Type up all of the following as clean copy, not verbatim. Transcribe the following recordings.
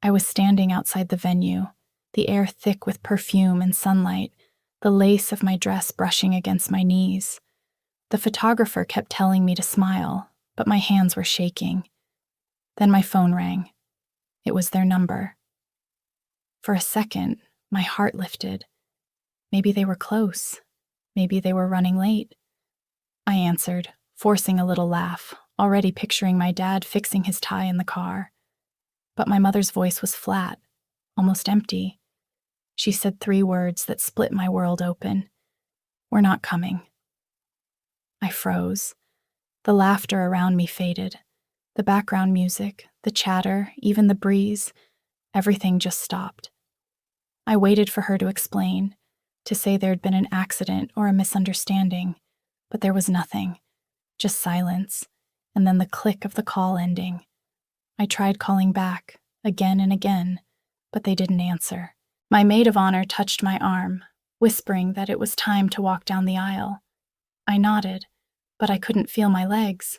I was standing outside the venue, the air thick with perfume and sunlight, the lace of my dress brushing against my knees. The photographer kept telling me to smile, but my hands were shaking. Then my phone rang. It was their number. For a second, my heart lifted. Maybe they were close. Maybe they were running late. I answered, forcing a little laugh, already picturing my dad fixing his tie in the car. But my mother's voice was flat, almost empty. She said 3 words that split my world open. "We're not coming." I froze. The laughter around me faded. The background music, the chatter, even the breeze, everything just stopped. I waited for her to explain, to say there'd been an accident or a misunderstanding, but there was nothing, just silence, and then the click of the call ending. I tried calling back, again and again, but they didn't answer. My maid of honor touched my arm, whispering that it was time to walk down the aisle. I nodded, but I couldn't feel my legs.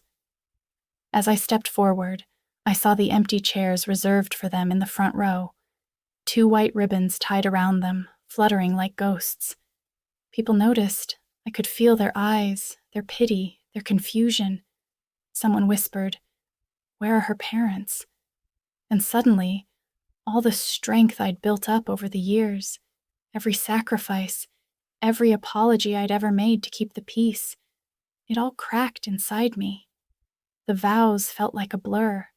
As I stepped forward, I saw the empty chairs reserved for them in the front row, 2 white ribbons tied around them, fluttering like ghosts. People noticed. I could feel their eyes, their pity, their confusion. Someone whispered, "Where are her parents?" And suddenly, all the strength I'd built up over the years, every sacrifice, every apology I'd ever made to keep the peace, it all cracked inside me. The vows felt like a blur.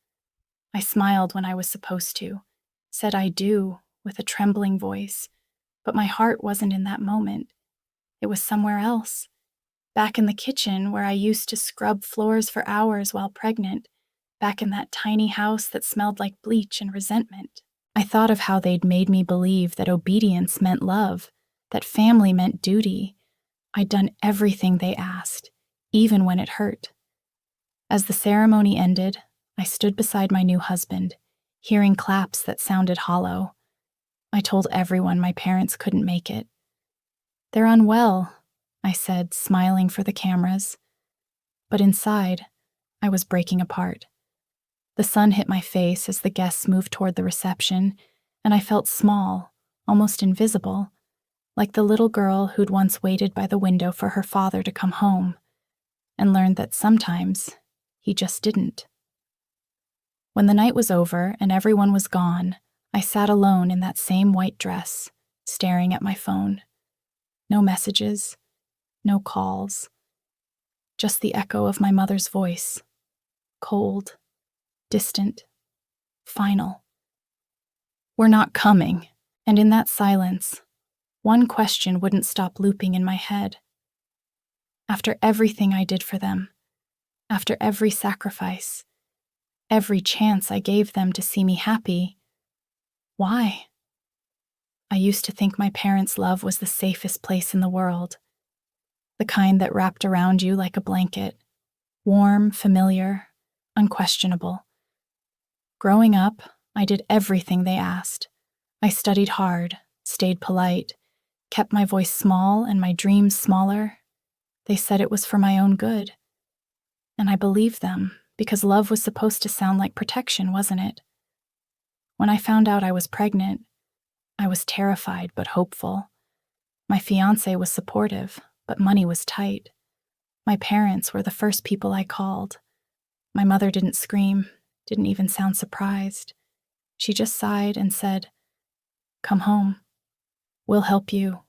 I smiled when I was supposed to, said "I do" with a trembling voice, but my heart wasn't in that moment. It was somewhere else, back in the kitchen where I used to scrub floors for hours while pregnant, back in that tiny house that smelled like bleach and resentment. I thought of how they'd made me believe that obedience meant love, that family meant duty. I'd done everything they asked, even when it hurt. As the ceremony ended, I stood beside my new husband, hearing claps that sounded hollow. I told everyone my parents couldn't make it. "They're unwell," I said, smiling for the cameras. But inside, I was breaking apart. The sun hit my face as the guests moved toward the reception, and I felt small, almost invisible, like the little girl who'd once waited by the window for her father to come home, and learned that sometimes he just didn't. When the night was over and everyone was gone, I sat alone in that same white dress, staring at my phone. No messages, no calls, just the echo of my mother's voice, cold, distant, final. "We're not coming." And in that silence, one question wouldn't stop looping in my head. After everything I did for them, after every sacrifice, every chance I gave them to see me happy, why? I used to think my parents' love was the safest place in the world, the kind that wrapped around you like a blanket, warm, familiar, unquestionable. Growing up, I did everything they asked. I studied hard, stayed polite, kept my voice small and my dreams smaller. They said it was for my own good. And I believed them, because love was supposed to sound like protection, wasn't it? When I found out I was pregnant, I was terrified but hopeful. My fiancé was supportive, but money was tight. My parents were the first people I called. My mother didn't scream, didn't even sound surprised. She just sighed and said, "Come home. We'll help you."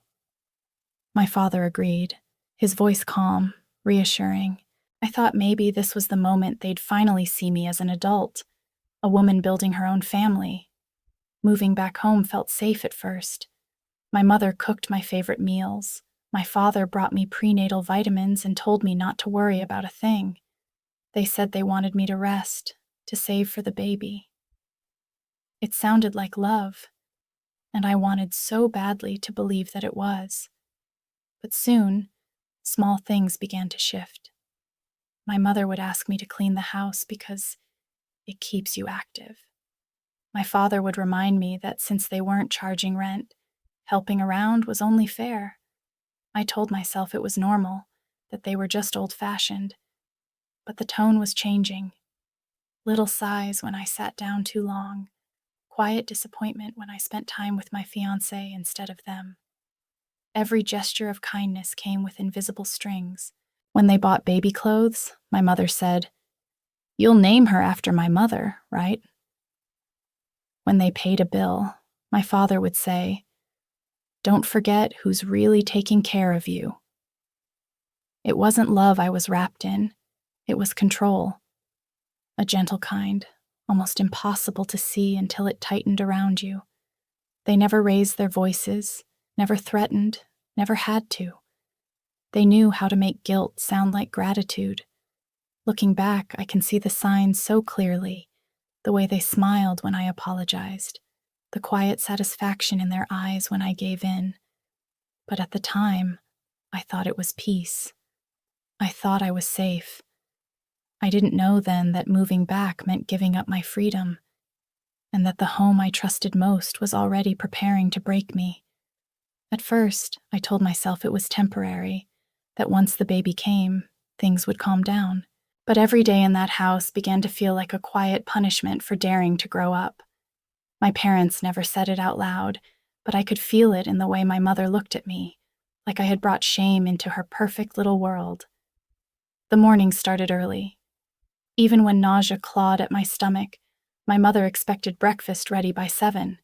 My father agreed, his voice calm, reassuring. I thought maybe this was the moment they'd finally see me as an adult, a woman building her own family. Moving back home felt safe at first. My mother cooked my favorite meals. My father brought me prenatal vitamins and told me not to worry about a thing. They said they wanted me to rest, to save for the baby. It sounded like love, and I wanted so badly to believe that it was. But soon, small things began to shift. My mother would ask me to clean the house because it keeps you active. My father would remind me that since they weren't charging rent, helping around was only fair. I told myself it was normal, that they were just old-fashioned. But the tone was changing. Little sighs when I sat down too long, quiet disappointment when I spent time with my fiancé instead of them. Every gesture of kindness came with invisible strings. When they bought baby clothes, my mother said, "You'll name her after my mother, right?" When they paid a bill, my father would say, "Don't forget who's really taking care of you." It wasn't love I was wrapped in, it was control. A gentle kind, almost impossible to see until it tightened around you. They never raised their voices, never threatened, never had to. They knew how to make guilt sound like gratitude. Looking back, I can see the signs so clearly, the way they smiled when I apologized, the quiet satisfaction in their eyes when I gave in. But at the time, I thought it was peace. I thought I was safe. I didn't know then that moving back meant giving up my freedom, and that the home I trusted most was already preparing to break me. At first, I told myself it was temporary, that once the baby came, things would calm down. But every day in that house began to feel like a quiet punishment for daring to grow up. My parents never said it out loud, but I could feel it in the way my mother looked at me, like I had brought shame into her perfect little world. The morning started early. Even when nausea clawed at my stomach, my mother expected breakfast ready by 7.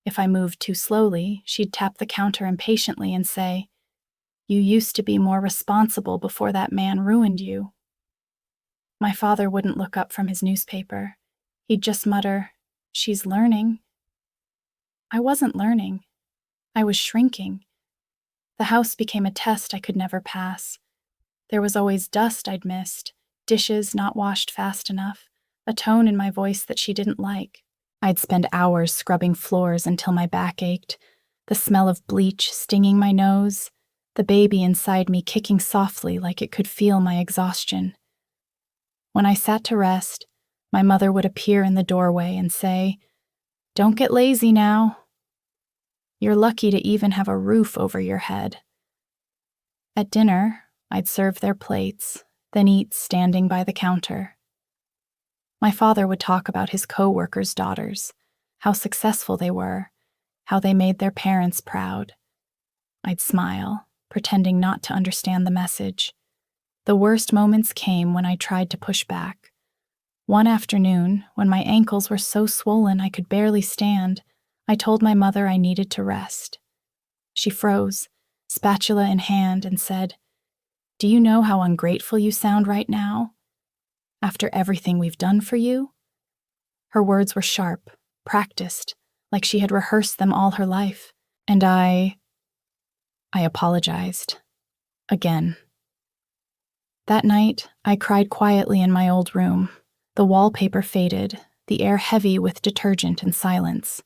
If I moved too slowly, she'd tap the counter impatiently and say, "You used to be more responsible before that man ruined you." My father wouldn't look up from his newspaper. He'd just mutter, "She's learning." I wasn't learning. I was shrinking. The house became a test I could never pass. There was always dust I'd missed, dishes not washed fast enough, a tone in my voice that she didn't like. I'd spend hours scrubbing floors until my back ached, the smell of bleach stinging my nose, the baby inside me kicking softly like it could feel my exhaustion. When I sat to rest, my mother would appear in the doorway and say, "Don't get lazy now. You're lucky to even have a roof over your head." At dinner, I'd serve their plates, then eat standing by the counter. My father would talk about his co-workers' daughters, how successful they were, how they made their parents proud. I'd smile, pretending not to understand the message. The worst moments came when I tried to push back. One afternoon, when my ankles were so swollen I could barely stand, I told my mother I needed to rest. She froze, spatula in hand, and said, "Do you know how ungrateful you sound right now? After everything we've done for you?" Her words were sharp, practiced, like she had rehearsed them all her life. And I apologized. Again. That night, I cried quietly in my old room. The wallpaper faded, the air heavy with detergent and silence.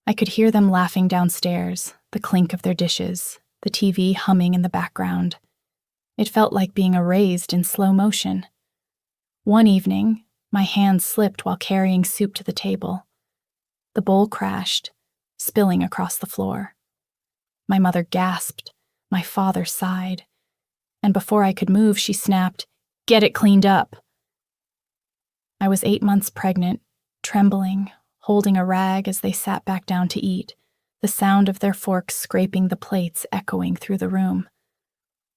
I could hear them laughing downstairs, the clink of their dishes, the TV humming in the background. It felt like being erased in slow motion. One evening, my hand slipped while carrying soup to the table. The bowl crashed, spilling across the floor. My mother gasped, my father sighed, and before I could move, she snapped, "Get it cleaned up." I was 8 months pregnant, trembling, holding a rag as they sat back down to eat, the sound of their forks scraping the plates echoing through the room.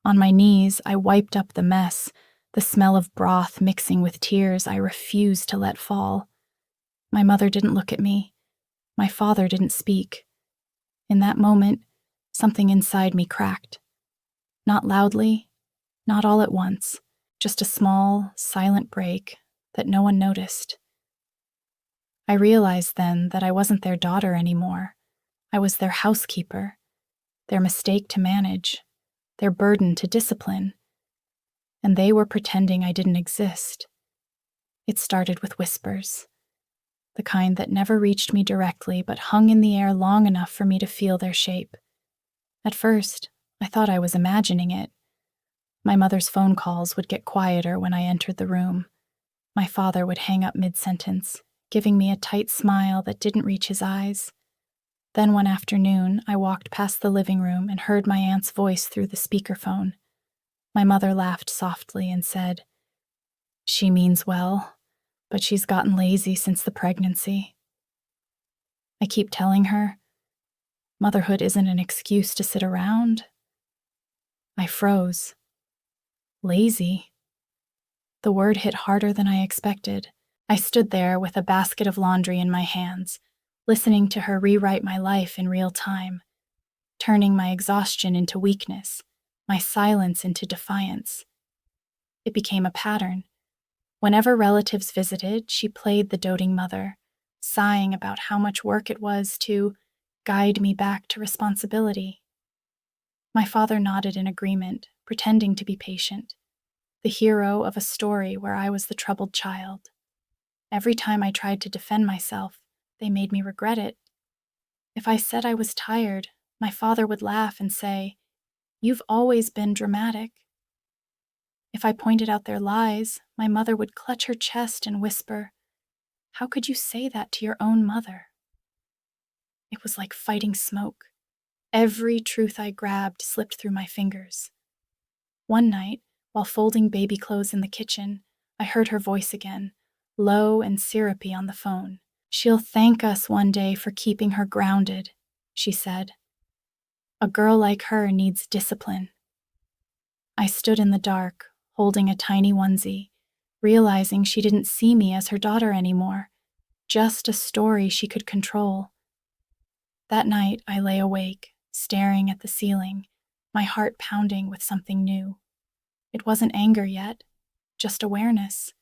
On my knees, I wiped up the mess, the smell of broth mixing with tears I refused to let fall. My mother didn't look at me. My father didn't speak. In that moment, something inside me cracked. Not loudly, not all at once, just a small, silent break that no one noticed. I realized then that I wasn't their daughter anymore. I was their housekeeper, their mistake to manage, their burden to discipline. And they were pretending I didn't exist. It started with whispers, the kind that never reached me directly but hung in the air long enough for me to feel their shape. At first, I thought I was imagining it. My mother's phone calls would get quieter when I entered the room. My father would hang up mid-sentence, giving me a tight smile that didn't reach his eyes. Then one afternoon, I walked past the living room and heard my aunt's voice through the speakerphone. My mother laughed softly and said, "She means well, but she's gotten lazy since the pregnancy." I keep telling her, motherhood isn't an excuse to sit around. I froze. Lazy. The word hit harder than I expected. I stood there with a basket of laundry in my hands, listening to her rewrite my life in real time, turning my exhaustion into weakness, my silence into defiance. It became a pattern. Whenever relatives visited, she played the doting mother, sighing about how much work it was to guide me back to responsibility. My father nodded in agreement, pretending to be patient, the hero of a story where I was the troubled child. Every time I tried to defend myself, they made me regret it. If I said I was tired, my father would laugh and say, "You've always been dramatic." If I pointed out their lies, my mother would clutch her chest and whisper, "How could you say that to your own mother?" It was like fighting smoke. Every truth I grabbed slipped through my fingers. One night, while folding baby clothes in the kitchen, I heard her voice again, low and syrupy on the phone. "She'll thank us one day for keeping her grounded," she said. "A girl like her needs discipline." I stood in the dark, holding a tiny onesie, realizing she didn't see me as her daughter anymore, just a story she could control. That night, I lay awake, staring at the ceiling, my heart pounding with something new. It wasn't anger yet, just awareness,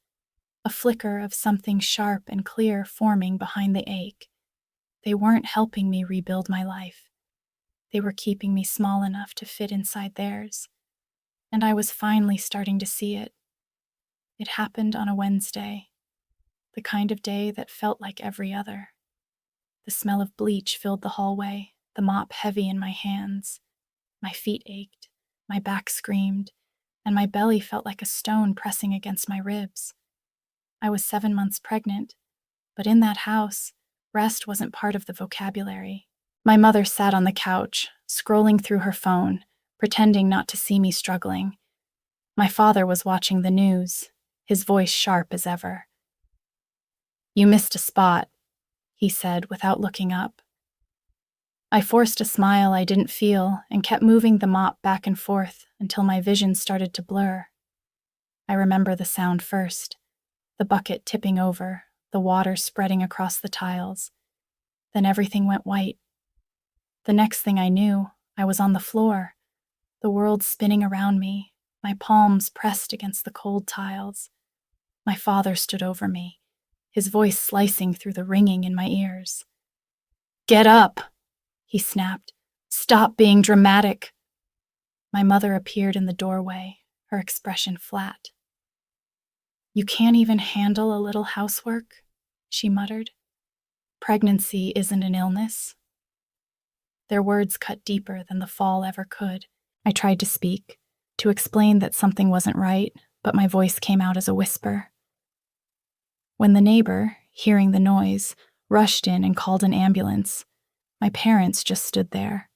a flicker of something sharp and clear forming behind the ache. They weren't helping me rebuild my life. They were keeping me small enough to fit inside theirs. And I was finally starting to see it. It happened on a Wednesday, the kind of day that felt like every other. The smell of bleach filled the hallway, the mop heavy in my hands. My feet ached, my back screamed, and my belly felt like a stone pressing against my ribs. I was 7 months pregnant, but in that house, rest wasn't part of the vocabulary. My mother sat on the couch, scrolling through her phone, pretending not to see me struggling. My father was watching the news, his voice sharp as ever. "You missed a spot," he said without looking up. I forced a smile I didn't feel and kept moving the mop back and forth until my vision started to blur. I remember the sound first, the bucket tipping over, the water spreading across the tiles. Then everything went white. The next thing I knew, I was on the floor, the world spinning around me, my palms pressed against the cold tiles. My father stood over me, his voice slicing through the ringing in my ears. "Get up!" he snapped. "Stop being dramatic." My mother appeared in the doorway, her expression flat. "You can't even handle a little housework?" she muttered. "Pregnancy isn't an illness." Their words cut deeper than the fall ever could. I tried to speak, to explain that something wasn't right, but my voice came out as a whisper. When the neighbor, hearing the noise, rushed in and called an ambulance, my parents just stood there,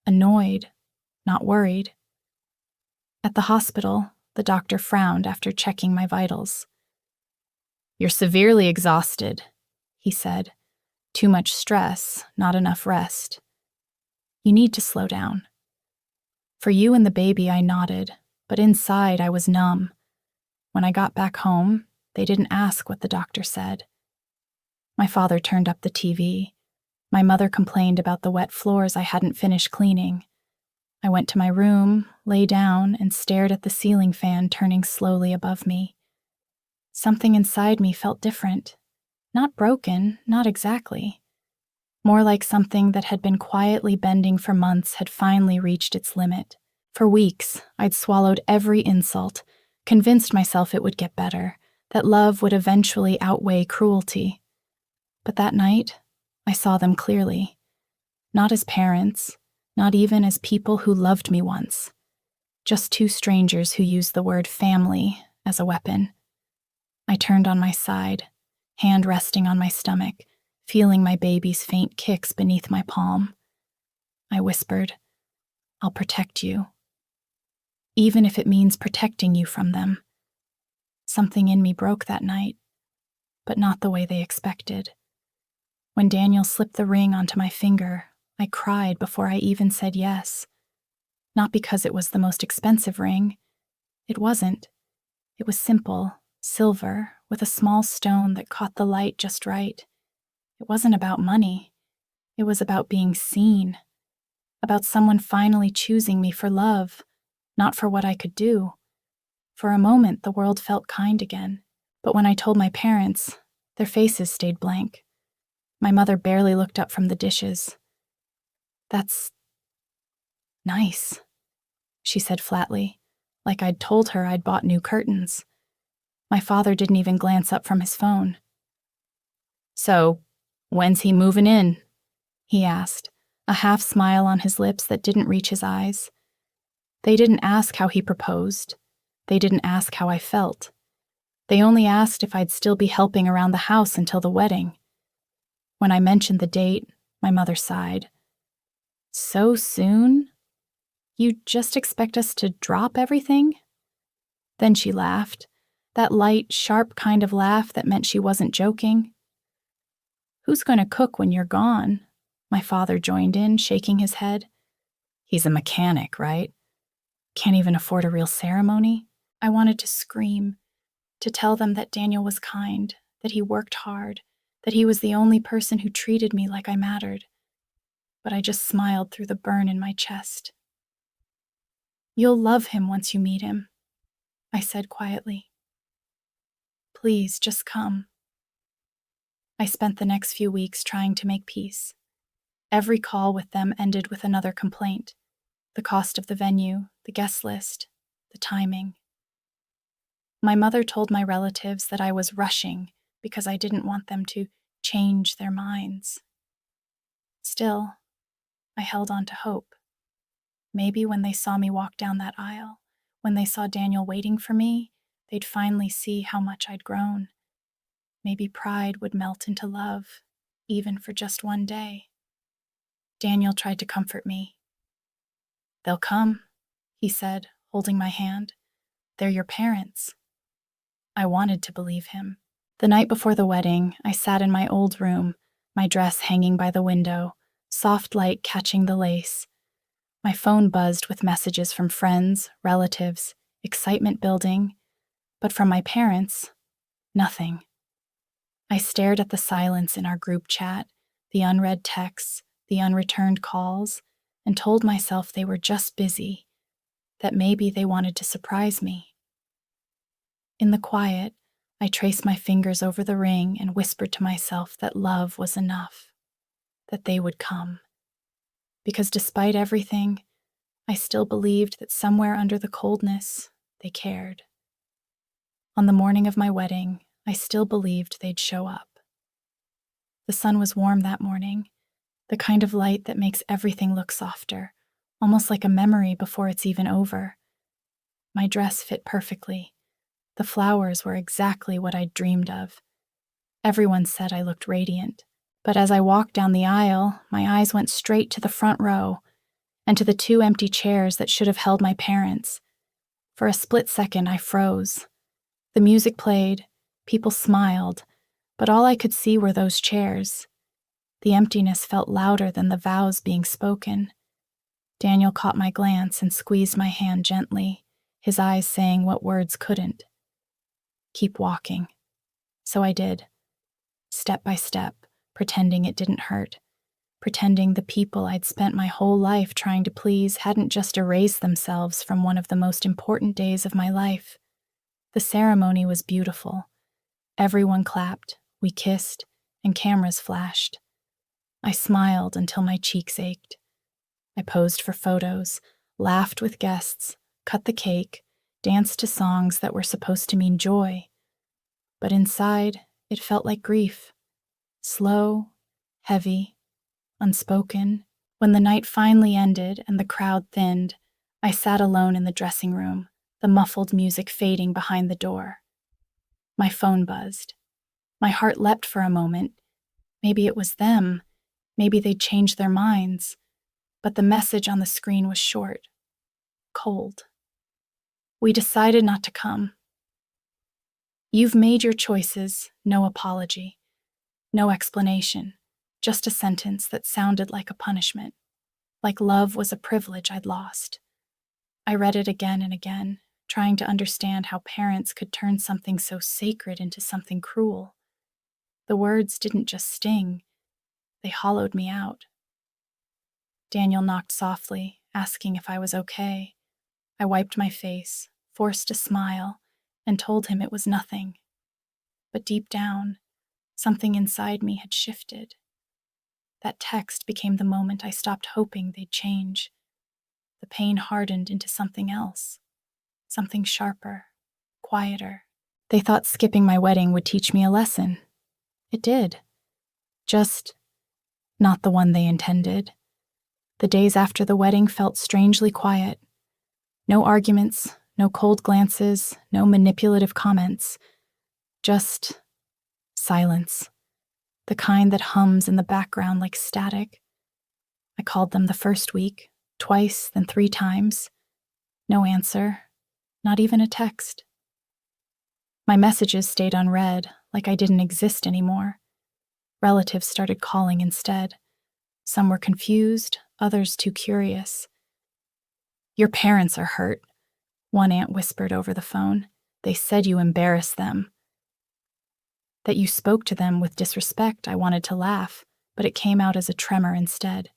annoyed, not worried. At the hospital, the doctor frowned after checking my vitals. "You're severely exhausted," he said. "Too much stress, not enough rest. You need to slow down." For you and the baby, I nodded, but inside I was numb. When I got back home, they didn't ask what the doctor said. My father turned up the TV. My mother complained about the wet floors I hadn't finished cleaning. I went to my room, lay down, and stared at the ceiling fan turning slowly above me. Something inside me felt different. Not broken, not exactly. More like something that had been quietly bending for months had finally reached its limit. For weeks, I'd swallowed every insult, convinced myself it would get better, that love would eventually outweigh cruelty. But that night, I saw them clearly. Not as parents, not even as people who loved me once. Just two strangers who used the word family as a weapon. I turned on my side, hand resting on my stomach, feeling my baby's faint kicks beneath my palm. I whispered, "I'll protect you. Even if it means protecting you from them." Something in me broke that night, but not the way they expected. When Daniel slipped the ring onto my finger, I cried before I even said yes. Not because it was the most expensive ring. It wasn't. It was simple, silver, with a small stone that caught the light just right. It wasn't about money. It was about being seen. About someone finally choosing me for love, not for what I could do. For a moment, the world felt kind again. But when I told my parents, their faces stayed blank. My mother barely looked up from the dishes. "That's nice," she said flatly, like I'd told her I'd bought new curtains. My father didn't even glance up from his phone. "So, when's he moving in?" he asked, a half smile on his lips that didn't reach his eyes. They didn't ask how he proposed. They didn't ask how I felt. They only asked if I'd still be helping around the house until the wedding. When I mentioned the date, my mother sighed. "So soon? You just expect us to drop everything?" Then she laughed, that light, sharp kind of laugh that meant she wasn't joking. "Who's going to cook when you're gone?" My father joined in, shaking his head. "He's a mechanic, right? Can't even afford a real ceremony?" I wanted to scream, to tell them that Daniel was kind, that he worked hard, that he was the only person who treated me like I mattered. But I just smiled through the burn in my chest. "You'll love him once you meet him," I said quietly. "Please, just come." I spent the next few weeks trying to make peace. Every call with them ended with another complaint. The cost of the venue, the guest list, the timing. My mother told my relatives that I was rushing because I didn't want them to change their minds. Still, I held on to hope. Maybe when they saw me walk down that aisle, when they saw Daniel waiting for me, they'd finally see how much I'd grown. Maybe pride would melt into love, even for just one day. Daniel tried to comfort me. "They'll come," he said, holding my hand. "They're your parents." I wanted to believe him. The night before the wedding, I sat in my old room, my dress hanging by the window, soft light catching the lace. My phone buzzed with messages from friends, relatives, excitement building, but from my parents, nothing. I stared at the silence in our group chat, the unread texts, the unreturned calls, and told myself they were just busy, that maybe they wanted to surprise me. In the quiet, I traced my fingers over the ring and whispered to myself that love was enough, that they would come. Because despite everything, I still believed that somewhere under the coldness, they cared. On the morning of my wedding, I still believed they'd show up. The sun was warm that morning, the kind of light that makes everything look softer, almost like a memory before it's even over. My dress fit perfectly. The flowers were exactly what I'd dreamed of. Everyone said I looked radiant, but as I walked down the aisle, my eyes went straight to the front row and to the 2 empty chairs that should have held my parents. For a split second, I froze. The music played, people smiled, but all I could see were those chairs. The emptiness felt louder than the vows being spoken. Daniel caught my glance and squeezed my hand gently, his eyes saying what words couldn't. "Keep walking." So I did, step by step, pretending it didn't hurt, pretending the people I'd spent my whole life trying to please hadn't just erased themselves from one of the most important days of my life. The ceremony was beautiful. Everyone clapped, we kissed, and cameras flashed. I smiled until my cheeks ached. I posed for photos, laughed with guests, cut the cake, danced to songs that were supposed to mean joy. But inside, it felt like grief. Slow, heavy, unspoken. When the night finally ended and the crowd thinned, I sat alone in the dressing room, the muffled music fading behind the door. My phone buzzed. My heart leapt for a moment. Maybe it was them. Maybe they'd changed their minds. But the message on the screen was short, cold. "We decided not to come. You've made your choices, no apology, no explanation. Just a sentence that sounded like a punishment, like love was a privilege I'd lost. I read it again and again, trying to understand how parents could turn something so sacred into something cruel. The words didn't just sting, they hollowed me out. Daniel knocked softly, asking if I was okay. I wiped my face, forced a smile, and told him it was nothing. But deep down, something inside me had shifted. That text became the moment I stopped hoping they'd change. The pain hardened into something else, something sharper, quieter. They thought skipping my wedding would teach me a lesson. It did. Just not the one they intended. The days after the wedding felt strangely quiet. No arguments, no cold glances, no manipulative comments. Just silence. The kind that hums in the background like static. I called them the first week, twice, then 3 times. No answer, not even a text. My messages stayed unread, like I didn't exist anymore. Relatives started calling instead. Some were confused, others too curious. "Your parents are hurt," one aunt whispered over the phone. "They said you embarrassed them." That you spoke to them with disrespect, I wanted to laugh, but it came out as a tremor instead.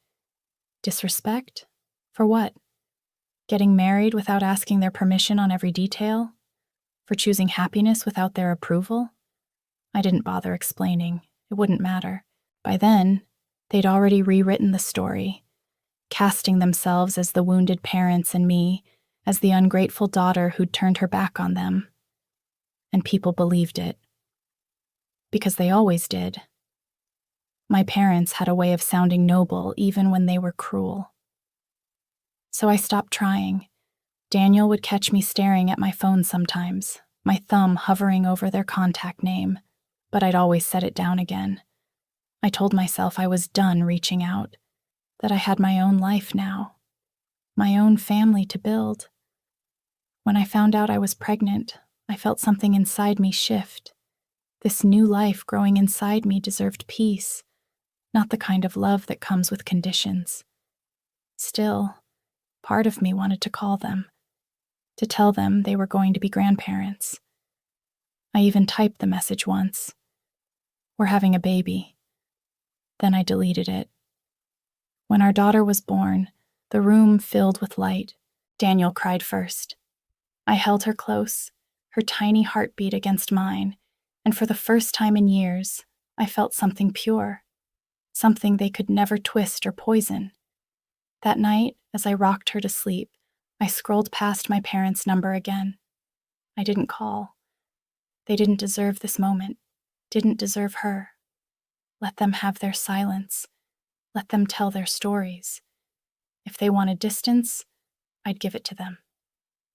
Disrespect? For what? Getting married without asking their permission on every detail? For choosing happiness without their approval? I didn't bother explaining. It wouldn't matter. By then, they'd already rewritten the story, casting themselves as the wounded parents and me as the ungrateful daughter who'd turned her back on them. And people believed it. Because they always did. My parents had a way of sounding noble even when they were cruel. So I stopped trying. Daniel would catch me staring at my phone sometimes, my thumb hovering over their contact name, but I'd always set it down again. I told myself I was done reaching out, that I had my own life now, my own family to build. When I found out I was pregnant, I felt something inside me shift. This new life growing inside me deserved peace, not the kind of love that comes with conditions. Still, part of me wanted to call them, to tell them they were going to be grandparents. I even typed the message once. "We're having a baby." Then I deleted it. When our daughter was born, the room filled with light. Daniel cried first. I held her close, her tiny heartbeat against mine, and for the first time in years, I felt something pure, something they could never twist or poison. That night, as I rocked her to sleep, I scrolled past my parents' number again. I didn't call. They didn't deserve this moment, didn't deserve her. Let them have their silence. Let them tell their stories. If they wanted distance, I'd give it to them,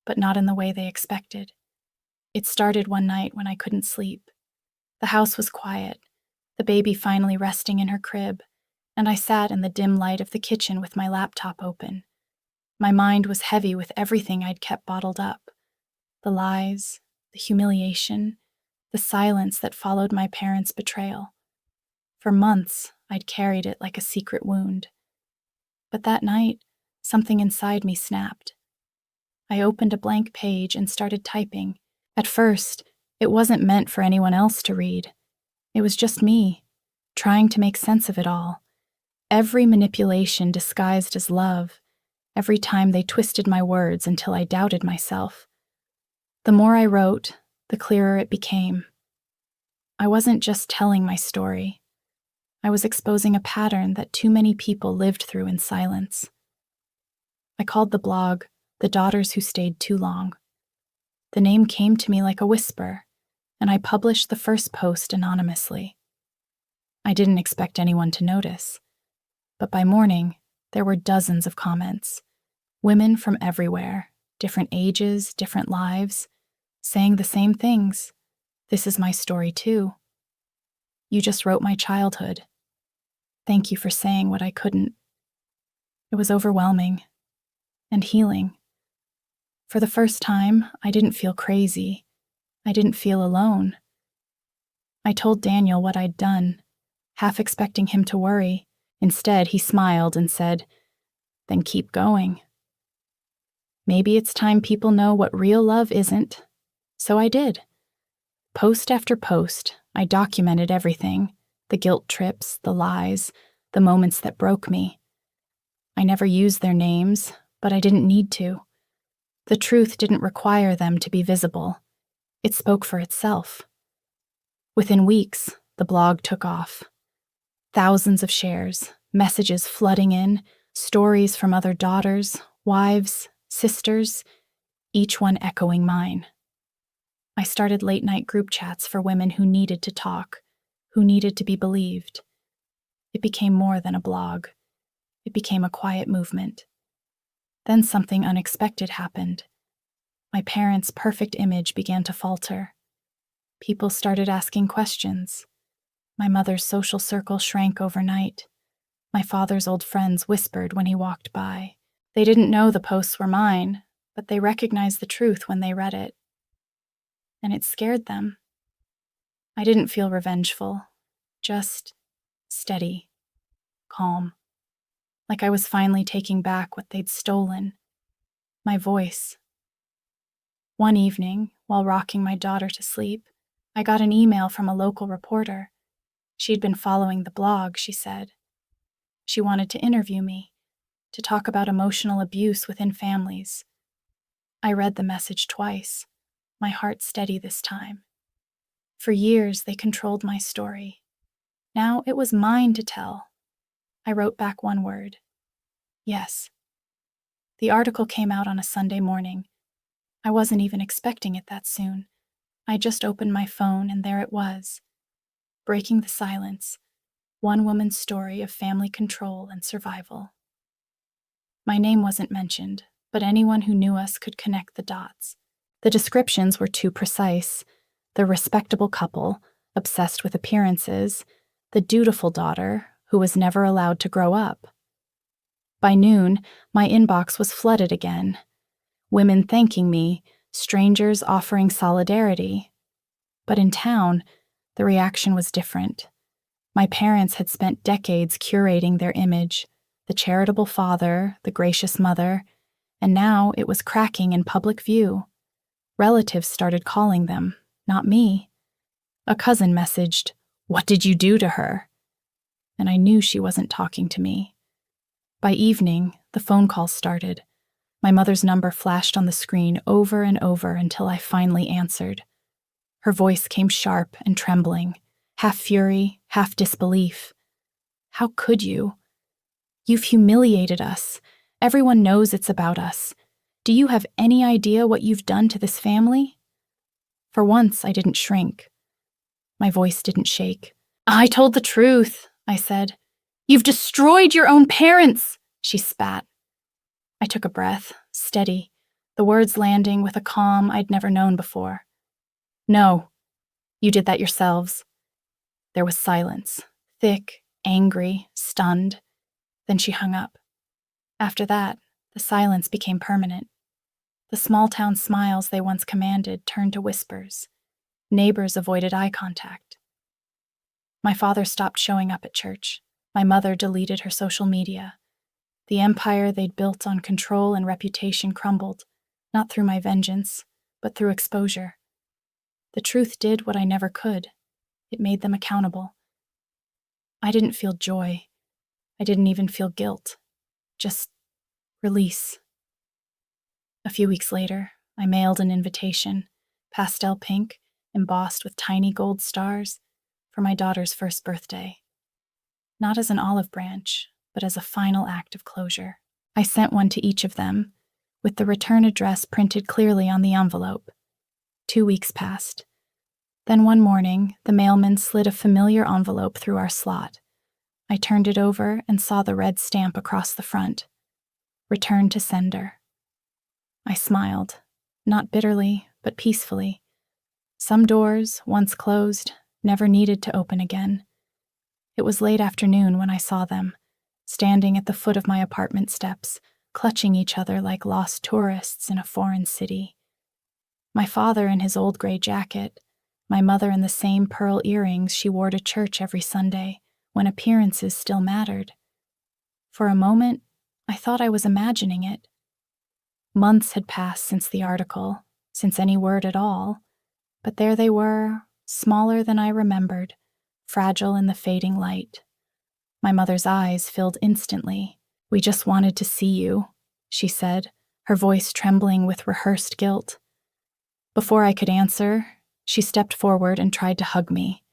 but not in the way they expected. It started one night when I couldn't sleep. The house was quiet, the baby finally resting in her crib, and I sat in the dim light of the kitchen with my laptop open. My mind was heavy with everything I'd kept bottled up. The lies, the humiliation, the silence that followed my parents' betrayal. For months, I'd carried it like a secret wound. But that night, something inside me snapped. I opened a blank page and started typing. At first, it wasn't meant for anyone else to read. It was just me, trying to make sense of it all. Every manipulation disguised as love, every time they twisted my words until I doubted myself. The more I wrote, the clearer it became. I wasn't just telling my story. I was exposing a pattern that too many people lived through in silence. I called the blog "The Daughters Who Stayed Too Long." The name came to me like a whisper, and I published the first post anonymously. I didn't expect anyone to notice, but by morning, there were dozens of comments. Women from everywhere, different ages, different lives, saying the same things. "This is my story too. You just wrote my childhood. Thank you for saying what I couldn't." It was overwhelming and healing. For the first time, I didn't feel crazy. I didn't feel alone. I told Daniel what I'd done, half expecting him to worry. Instead, he smiled and said, "Then keep going. Maybe it's time people know what real love isn't." So I did. Post after post, I documented everything, the guilt trips, the lies, the moments that broke me. I never used their names, but I didn't need to. The truth didn't require them to be visible. It spoke for itself. Within weeks, the blog took off. Thousands of shares, messages flooding in, stories from other daughters, wives, sisters, each one echoing mine. I started late-night group chats for women who needed to talk, who needed to be believed. It became more than a blog. It became a quiet movement. Then something unexpected happened. My parents' perfect image began to falter. People started asking questions. My mother's social circle shrank overnight. My father's old friends whispered when he walked by. They didn't know the posts were mine, but they recognized the truth when they read it. And it scared them. I didn't feel revengeful, just steady, calm, like I was finally taking back what they'd stolen, my voice. One evening, while rocking my daughter to sleep, I got an email from a local reporter. She'd been following the blog, she said. She wanted to interview me, to talk about emotional abuse within families. I read the message twice, my heart steady this time. For years, they controlled my story. Now it was mine to tell. I wrote back one word: yes. The article came out on a Sunday morning. I wasn't even expecting it that soon. I just opened my phone and there it was. Breaking the silence, one woman's story of family control and survival. My name wasn't mentioned, but anyone who knew us could connect the dots. The descriptions were too precise. The respectable couple, obsessed with appearances, the dutiful daughter, who was never allowed to grow up. By noon, my inbox was flooded again. Women thanking me, strangers offering solidarity. But in town, the reaction was different. My parents had spent decades curating their image, the charitable father, the gracious mother, and now it was cracking in public view. Relatives started calling them, not me. A cousin messaged, "What did you do to her?" And I knew she wasn't talking to me. By evening, the phone calls started. My mother's number flashed on the screen over and over until I finally answered. Her voice came sharp and trembling, half fury, half disbelief. "How could you? You've humiliated us. Everyone knows it's about us. Do you have any idea what you've done to this family?" For once, I didn't shrink. My voice didn't shake. "I told the truth," I said. "You've destroyed your own parents," she spat. I took a breath, steady, the words landing with a calm I'd never known before. "No, you did that yourselves." There was silence, thick, angry, stunned. Then she hung up. After that, the silence became permanent. The small-town smiles they once commanded turned to whispers. Neighbors avoided eye contact. My father stopped showing up at church. My mother deleted her social media. The empire they'd built on control and reputation crumbled, not through my vengeance, but through exposure. The truth did what I never could. It made them accountable. I didn't feel joy. I didn't even feel guilt. Just release. A few weeks later, I mailed an invitation, pastel pink, embossed with tiny gold stars, for my daughter's first birthday. Not as an olive branch, but as a final act of closure. I sent one to each of them, with the return address printed clearly on the envelope. 2 weeks passed. Then one morning, the mailman slid a familiar envelope through our slot. I turned it over and saw the red stamp across the front. Return to sender. I smiled, not bitterly, but peacefully. Some doors, once closed, never needed to open again. It was late afternoon when I saw them, standing at the foot of my apartment steps, clutching each other like lost tourists in a foreign city. My father in his old gray jacket, my mother in the same pearl earrings she wore to church every Sunday, when appearances still mattered. For a moment, I thought I was imagining it. Months had passed since the article, since any word at all, but there they were, smaller than I remembered, fragile in the fading light. My mother's eyes filled instantly. "We just wanted to see you," she said, her voice trembling with rehearsed guilt. Before I could answer, she stepped forward and tried to hug me.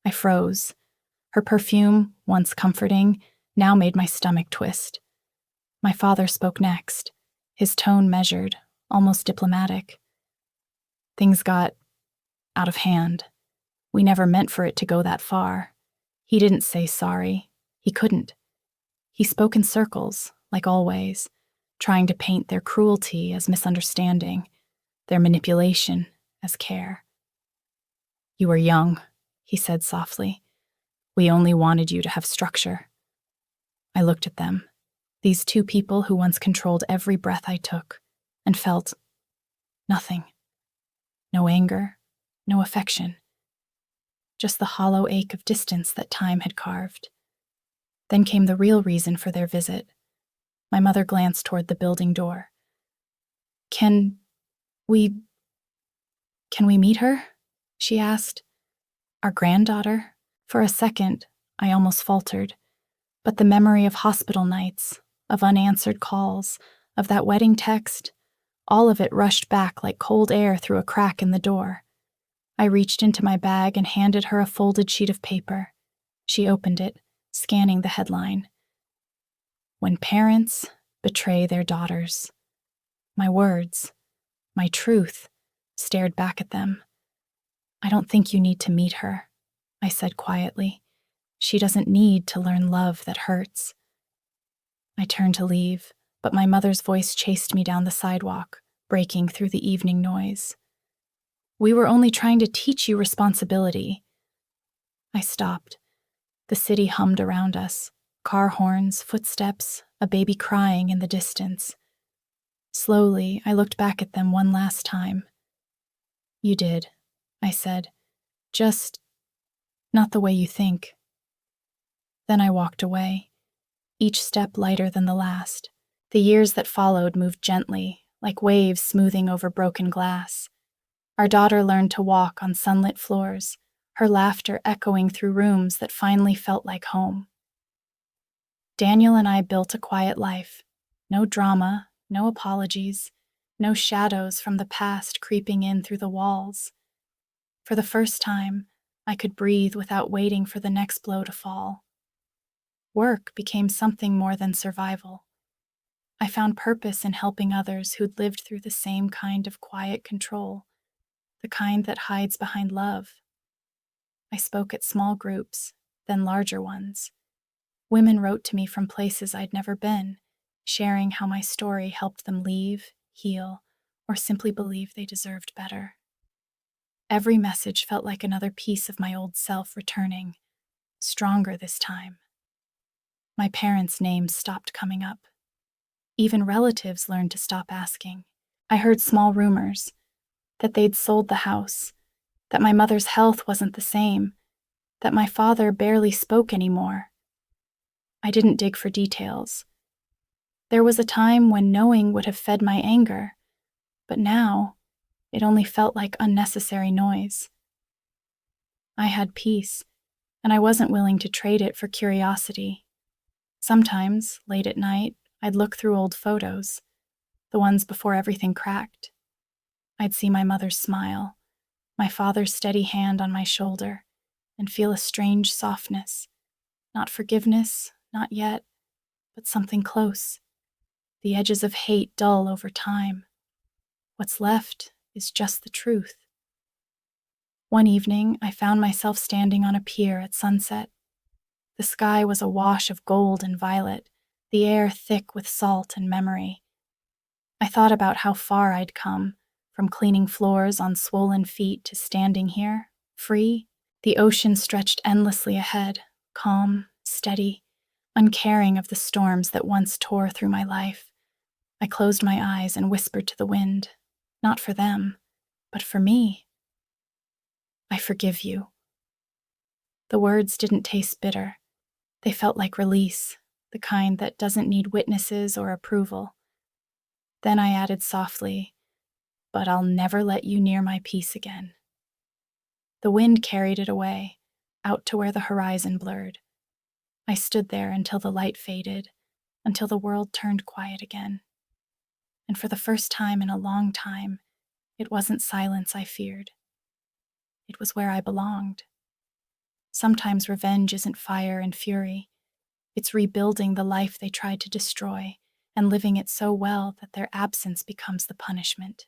I froze. Her perfume, once comforting, now made my stomach twist. My father spoke next, his tone measured, almost diplomatic. "Things got out of hand. We never meant for it to go that far." He didn't say sorry. He couldn't. He spoke in circles, like always, trying to paint their cruelty as misunderstanding, their manipulation as care. "You were young," he said softly. "We only wanted you to have structure." I looked at them, these two people who once controlled every breath I took, and felt nothing. No anger, no affection. Just the hollow ache of distance that time had carved. Then came the real reason for their visit. My mother glanced toward the building door. Can we meet her?" she asked. "Our granddaughter?" For a second, I almost faltered, but the memory of hospital nights, of unanswered calls, of that wedding text, all of it rushed back like cold air through a crack in the door. I reached into my bag and handed her a folded sheet of paper. She opened it, scanning the headline. "When parents betray their daughters." My words, my truth, stared back at them. "I don't think you need to meet her," I said quietly. "She doesn't need to learn love that hurts." I turned to leave, but my mother's voice chased me down the sidewalk, breaking through the evening noise. "We were only trying to teach you responsibility." I stopped. The city hummed around us, car horns, footsteps, a baby crying in the distance. Slowly, I looked back at them one last time. "You did," I said. "Just not the way you think." Then I walked away, each step lighter than the last. The years that followed moved gently, like waves smoothing over broken glass. Our daughter learned to walk on sunlit floors, her laughter echoing through rooms that finally felt like home. Daniel and I built a quiet life. No drama, no apologies, no shadows from the past creeping in through the walls. For the first time, I could breathe without waiting for the next blow to fall. Work became something more than survival. I found purpose in helping others who'd lived through the same kind of quiet control, the kind that hides behind love. I spoke at small groups, then larger ones. Women wrote to me from places I'd never been, sharing how my story helped them leave, heal, or simply believe they deserved better. Every message felt like another piece of my old self returning, stronger this time. My parents' names stopped coming up. Even relatives learned to stop asking. I heard small rumors, that they'd sold the house, that my mother's health wasn't the same, that my father barely spoke anymore. I didn't dig for details. There was a time when knowing would have fed my anger, but now it only felt like unnecessary noise. I had peace, and I wasn't willing to trade it for curiosity. Sometimes, late at night, I'd look through old photos, the ones before everything cracked. I'd see my mother's smile, my father's steady hand on my shoulder, and feel a strange softness. Not forgiveness, not yet, but something close. The edges of hate dull over time. What's left is just the truth. One evening, I found myself standing on a pier at sunset. The sky was a wash of gold and violet, the air thick with salt and memory. I thought about how far I'd come, from cleaning floors on swollen feet to standing here, free. The ocean stretched endlessly ahead, calm, steady, uncaring of the storms that once tore through my life. I closed my eyes and whispered to the wind, not for them, but for me. "I forgive you." The words didn't taste bitter. They felt like release, the kind that doesn't need witnesses or approval. Then I added softly, "But I'll never let you near my peace again." The wind carried it away, out to where the horizon blurred. I stood there until the light faded, until the world turned quiet again. And for the first time in a long time, it wasn't silence I feared. It was where I belonged. Sometimes revenge isn't fire and fury. It's rebuilding the life they tried to destroy and living it so well that their absence becomes the punishment.